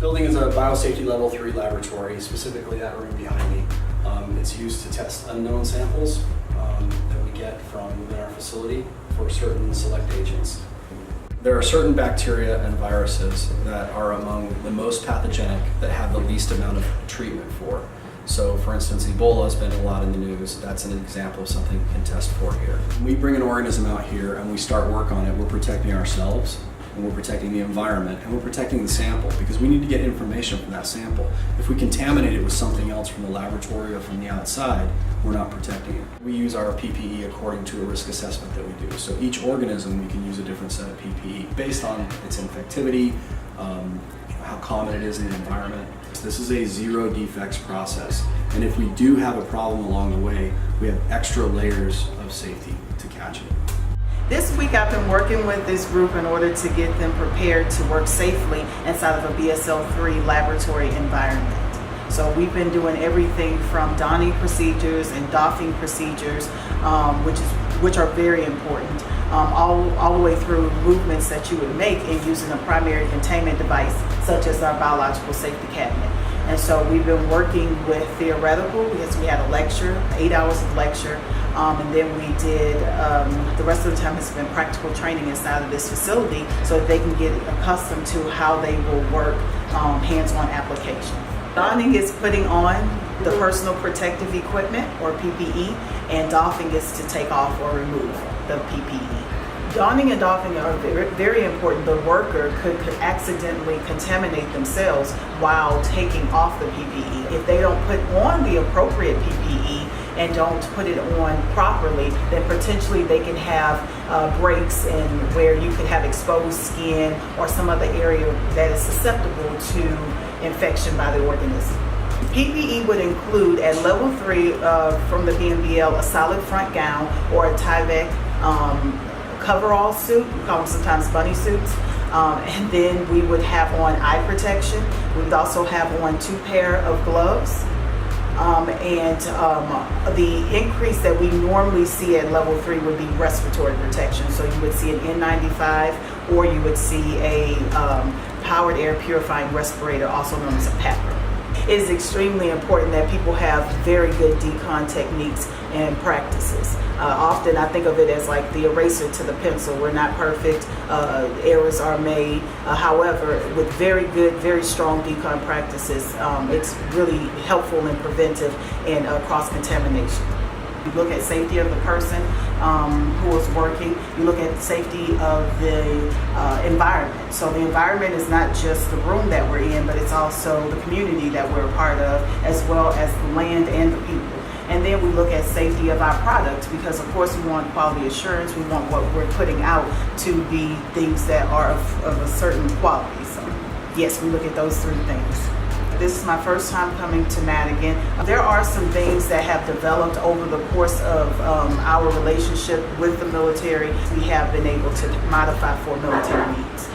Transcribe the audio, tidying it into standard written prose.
building is a Biosafety Level 3 laboratory, specifically that room behind me. It's used to test unknown samples that we get from within our facility for certain select agents. There are certain bacteria and viruses that are among the most pathogenic that have the least amount of treatment for. So for instance, Ebola has been a lot in the news. That's an example of something we can test for here. When we bring an organism out here and we start work on it, we're protecting ourselves, and we're protecting the environment, and we're protecting the sample, because we need to get information from that sample. If we contaminate it with something else from the laboratory or from the outside, we're not protecting it. We use our PPE according to a risk assessment that we do. So each organism, we can use a different set of PPE based on its infectivity, how common it is in the environment. This is a zero defects process, and if we do have a problem along the way, we have extra layers of safety to catch it. This week I've been working with this group in order to get them prepared to work safely inside of a BSL-3 laboratory environment. So we've been doing everything from donning procedures and doffing procedures, which are very important, all the way through movements that you would make in using a primary containment device, such as our biological safety cabinet. And so we've been working with theoretical, because we had a lecture, 8 hours of lecture, and then we did, the rest of the time has been practical training inside of this facility so that they can get accustomed to how they will work hands-on application. Donning is putting on the personal protective equipment, or PPE, and doffing is to take off or remove the PPE. Donning and doffing are very important. The worker could accidentally contaminate themselves while taking off the PPE. If they don't put on the appropriate PPE and don't put it on properly, then potentially they can have breaks in where you could have exposed skin or some other area that is susceptible to infection by the organism. PPE would include, at level 3 from the BNBL, a solid front gown or a Tyvek coverall suit. We call them sometimes bunny suits. And then we would have on eye protection. We would also have on 2 pair of gloves. The increase that we normally see at level 3 would be respiratory protection. So you would see an N95, or you would see a powered air purifying respirator, also known as a PAPR. It is extremely important that people have very good decon techniques and practices. Often I think of it as like the eraser to the pencil. We're not perfect, errors are made. However, with very good, very strong decon practices, it's really helpful and preventive in cross-contamination. You look at safety of the person who is working. You look at the safety of the environment. So the environment is not just the room that we're in, but it's also the community that we're a part of, as well as the land and the people. And then we look at safety of our products, because of course we want quality assurance. We want what we're putting out to be things that are of a certain quality. So yes, we look at those 3 things. This is my first time coming to Madigan. There are some things that have developed over the course of our relationship with the military. We have been able to modify for military needs.